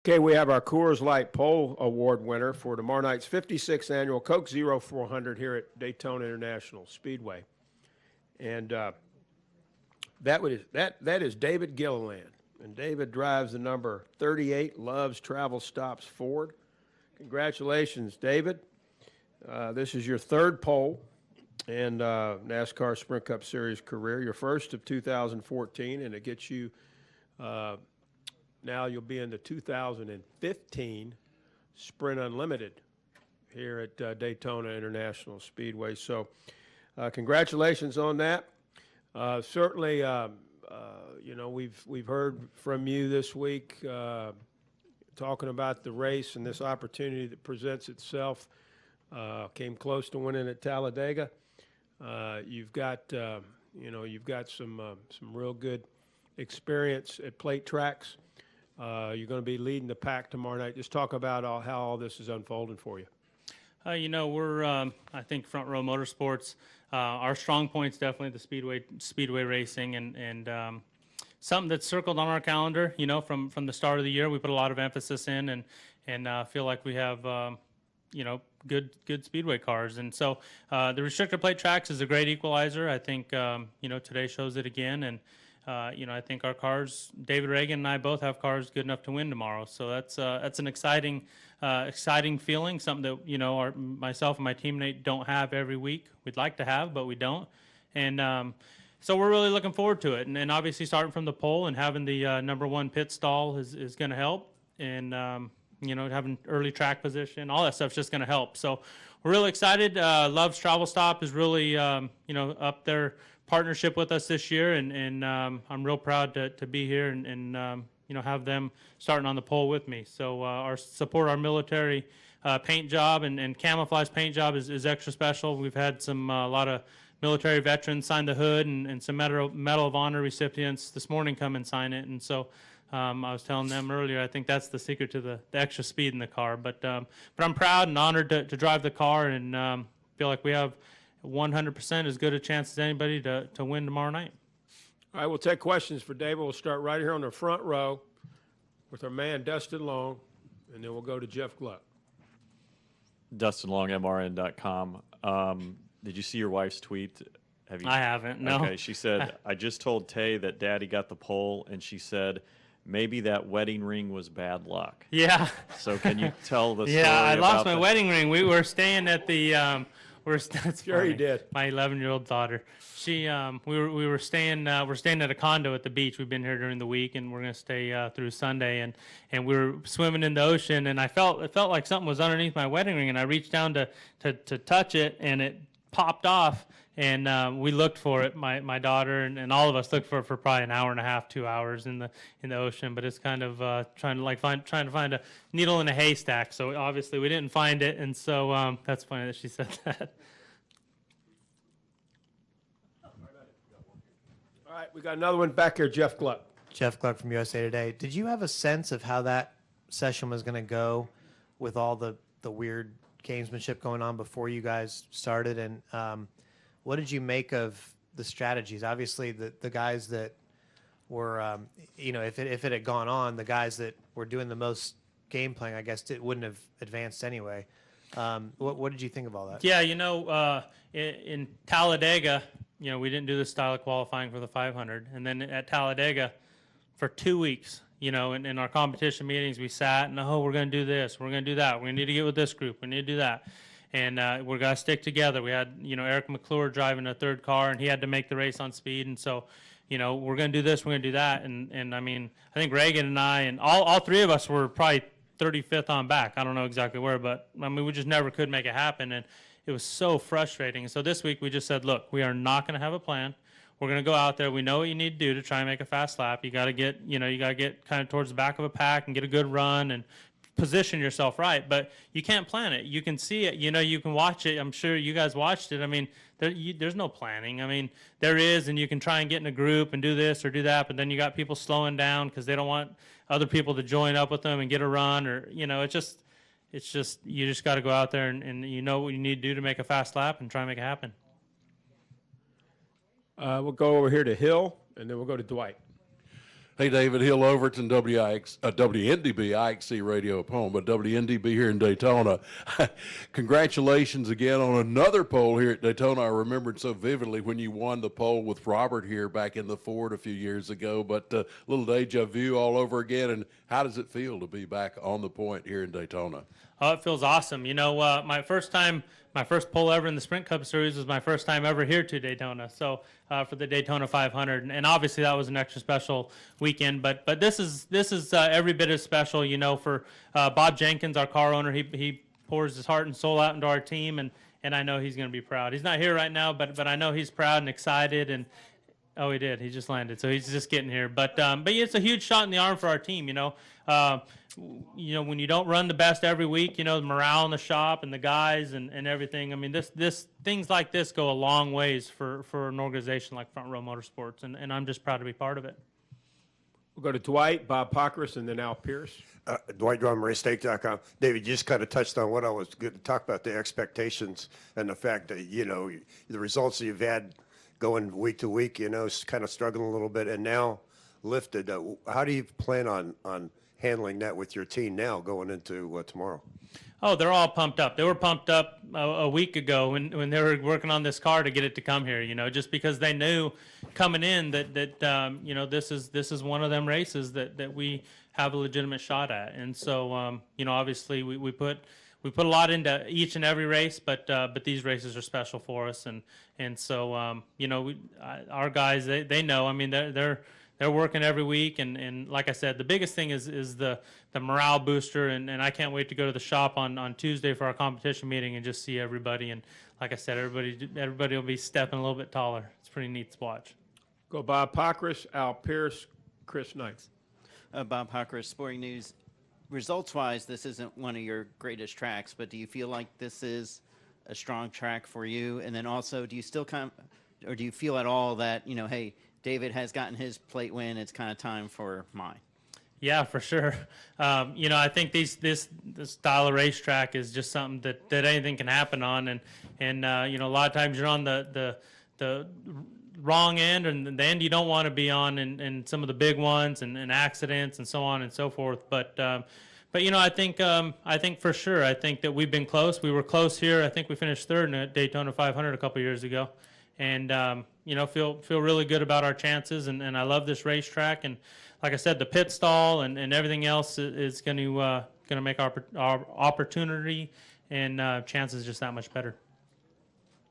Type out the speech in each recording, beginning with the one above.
Okay, we have our Coors Light Pole Award winner for tomorrow night's 56th annual Coke Zero 400 here at Daytona International Speedway. And that is David Gilliland. And David drives the number 38 Loves Travel Stops Ford. Congratulations, David. This is your third pole in NASCAR Sprint Cup Series career, your first of 2014, and it gets you now you'll be in the 2015 Sprint Unlimited here at Daytona International Speedway. So congratulations on that. Certainly, we've heard from you this week talking about the race and this opportunity that presents itself. Came close to winning at Talladega. You've got some real good experience at plate tracks. You're going to be leading the pack tomorrow night. Just talk about how all this is unfolding for you. We're I think Front Row Motorsports. Our strong point's definitely the speedway racing, and something that's circled on our calendar. From the start of the year, we put a lot of emphasis in, and feel like we have good speedway cars. And so the restrictor plate tracks is a great equalizer. I think today shows it again, and I think our cars, David Reagan and I both have cars good enough to win tomorrow. So that's an exciting feeling, something that myself and my teammate don't have every week. We'd like to have, but we don't. And so we're really looking forward to it. And obviously starting from the pole and having the number one pit stall is going to help. And having early track position, all that stuff's just going to help. So we're really excited. Love's Travel Stop is really up there. Partnership with us this year, and I'm real proud to be here and have them starting on the pole with me. So our military paint job and camouflage paint job is extra special. We've had a lot of military veterans sign the hood, and some Medal of Honor recipients this morning come and sign it. And so I was telling them earlier, I think that's the secret to the extra speed in the car. But I'm proud and honored to drive the car, and feel like we have 100% as good a chance as anybody to win tomorrow night. All right, we'll take questions for David. We'll start right here on the front row with our man Dustin Long, and then we'll go to Jeff Gluck. Dustin Long, MRN.com. Did you see your wife's tweet? I haven't, no. Okay, she said, I just told Tay that Daddy got the pole, and she said, maybe that wedding ring was bad luck. Yeah. So can you tell the story Yeah, I lost my that? wedding ring. We were staying at the that's sure funny. you did. My 11-year-old daughter. She we were staying we're staying at a condo at the beach. We've been here during the week, and we're gonna stay through Sunday. And we were swimming in the ocean, and it felt like something was underneath my wedding ring, and I reached down to touch it, and it popped off. And we looked for it, my daughter and all of us looked for it for probably an hour and a half, 2 hours in the ocean. But it's kind of trying to find a needle in a haystack. So obviously we didn't find it, and so that's funny that she said that. All right, we got another one back here, Jeff Gluck. Jeff Gluck from USA Today. Did you have a sense of how that session was going to go with all the weird gamesmanship going on before you guys started? And what did you make of the strategies? Obviously, the guys that were, if it had gone on, the guys that were doing the most game playing, I guess, it wouldn't have advanced anyway. What did you think of all that? Yeah, in Talladega, we didn't do this style of qualifying for the 500. And then at Talladega, for 2 weeks, in our competition meetings, we sat and, we're going to do this, we're going to do that, we're going to need to get with this group, we need to do that. And we're going to stick together. We had, Eric McClure driving a third car, and he had to make the race on speed. And so, we're going to do this, we're going to do that. And I mean, I think Reagan and I and all three of us were probably 35th on back. I don't know exactly where, but I mean, we just never could make it happen. And it was so frustrating. And so this week we just said, look, we are not going to have a plan. We're going to go out there. We know what you need to do to try and make a fast lap. You got to get, kind of towards the back of a pack and get a good run and position yourself right, but you can't plan it. You can see it, you can watch it. I'm sure you guys watched it. I mean, there's no planning. I mean, there is, and you can try and get in a group and do this or do that, but then you got people slowing down because they don't want other people to join up with them and get a run, or, it's just, you just got to go out there and you know what you need to do to make a fast lap and try and make it happen. We'll go over here to Hill, and then we'll go to Dwight. Hey, David Hill, Overton, WNDB, IXC Radio at home, but WNDB here in Daytona. Congratulations again on another pole here at Daytona. I remembered so vividly when you won the pole with Robert here back in the Ford a few years ago, but a little deja vu all over again. And how does it feel to be back on the point here in Daytona? Oh, it feels awesome. You know, my first pole ever in the Sprint Cup Series was my first time ever here to Daytona. So for the Daytona 500, and obviously that was an extra special weekend. But this is every bit as special. You know, for Bob Jenkins, our car owner, he pours his heart and soul out into our team, and I know he's going to be proud. He's not here right now, but I know he's proud and excited. And oh, he did. He just landed, so he's just getting here. But yeah, it's a huge shot in the arm for our team. You know, when you don't run the best every week, you know, the morale in the shop and the guys and everything. I mean, this things like this go a long ways for an organization like Front Row Motorsports, and I'm just proud to be part of it. We'll go to Dwight, Bob Pockris, and then Al Pierce. Dwight Drum, RaceStake.com. David, you just kind of touched on what I was going to talk about, the expectations and the fact that, you know, the results that you've had going week to week, you know, kind of struggling a little bit, and now lifted. How do you plan on handling that with your team now going into tomorrow? Oh, they're all pumped up. They were pumped up a week ago when they were working on this car to get it to come here. You know, just because they knew coming in that you know, this is one of them races that we have a legitimate shot at. And so you know, obviously we put a lot into each and every race, but these races are special for us. And so you know, our guys, they know. I mean, they're working every week, and like I said, the biggest thing is the morale booster, and I can't wait to go to the shop on Tuesday for our competition meeting and just see everybody. And like I said, everybody will be stepping a little bit taller. It's pretty neat to watch. Go Bob Pockris, Al Pierce, Chris Knight. Bob Hocker, Sporting News. Results-wise, this isn't one of your greatest tracks, but do you feel like this is a strong track for you? And then also, do you still or do you feel at all that, you know, hey, David has gotten his plate win, it's kind of time for mine? Yeah, for sure. You know, I think this style of racetrack is just something that anything can happen on, and you know, a lot of times you're on the wrong end, and the end you don't want to be on, and some of the big ones and accidents and so on and so forth. But you know, I think for sure, I think that we've been close. We were close here. I think we finished third in a Daytona 500 a couple years ago, and you know, feel really good about our chances. And I love this racetrack. And like I said, the pit stall and everything else is going to make our opportunity and chances just that much better.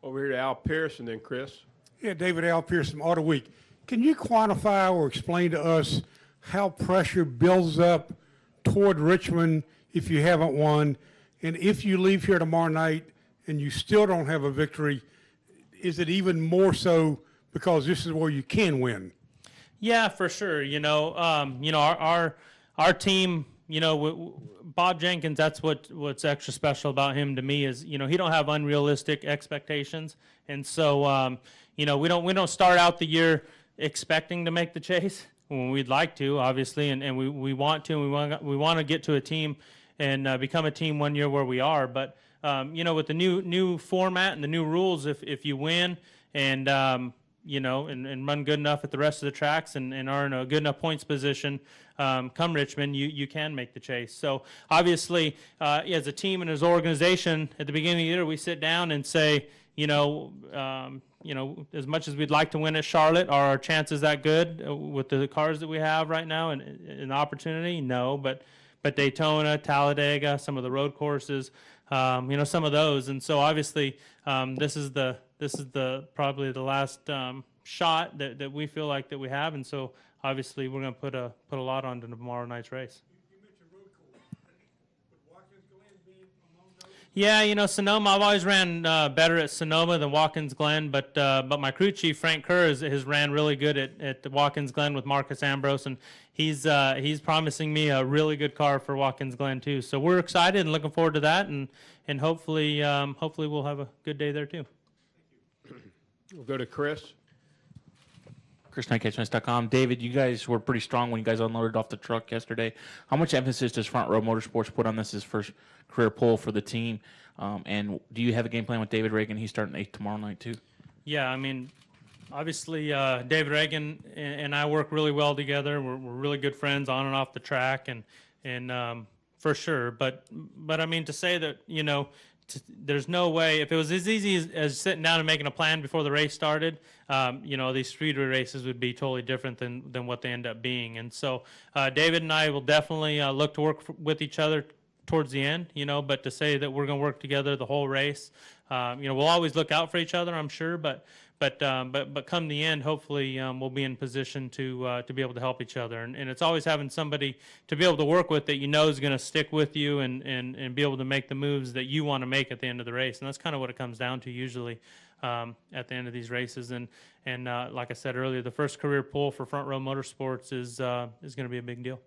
Over here to Al Pierce and then Chris. Yeah, David, Al Pierce from Auto Week. Can you quantify or explain to us how pressure builds up toward Richmond if you haven't won? And if you leave here tomorrow night and you still don't have a victory, is it even more so because this is where you can win? Yeah, for sure. You know, our team, you know, Bob Jenkins, that's what's extra special about him to me is, you know, he don't have unrealistic expectations. And so, you know, we don't start out the year expecting to make the chase when we'd like to, obviously, and we want to, and we want to get to a team and become a team one year where we are. But, you know, with the new format and the new rules, if you win and, you know, and run good enough at the rest of the tracks and are in a good enough points position, come Richmond, you can make the chase. So obviously, as a team and as an organization, at the beginning of the year, we sit down and say, you know, as much as we'd like to win at Charlotte, are our chances that good with the cars that we have right now and an opportunity? No, but Daytona, Talladega, some of the road courses, you know, some of those. And so obviously, this is probably the last shot that we feel like that we have, and so obviously we're going to put a lot on to tomorrow night's race. You mentioned road course. Would Watkins Glen be among those? Yeah, you know, Sonoma, I've always ran better at Sonoma than Watkins Glen, but my crew chief Frank Kerr has ran really good at the Watkins Glen with Marcus Ambrose, and he's promising me a really good car for Watkins Glen too. So we're excited and looking forward to that, and hopefully we'll have a good day there too. We'll go to Chris. ChrisKnightCatchMess.com. David, you guys were pretty strong when you guys unloaded off the truck yesterday. How much emphasis does Front Row Motorsports put on this as first career pole for the team? And do you have a game plan with David Reagan? He's starting 8th tomorrow night too. Yeah, I mean, Obviously, David Reagan and I work really well together. We're really good friends on and off the track, and for sure. But I mean, to say that, you know, there's no way, if it was as easy as sitting down and making a plan before the race started, you know, these speedway races would be totally different than what they end up being. And so David and I will definitely look to work with each other towards the end, you know, but to say that we're going to work together the whole race, you know, we'll always look out for each other, I'm sure, but come the end, hopefully we'll be in position to be able to help each other. And it's always having somebody to be able to work with that you know is going to stick with you and be able to make the moves that you want to make at the end of the race. And that's kind of what it comes down to usually at the end of these races. And like I said earlier, the first career pull for Front Row Motorsports is going to be a big deal.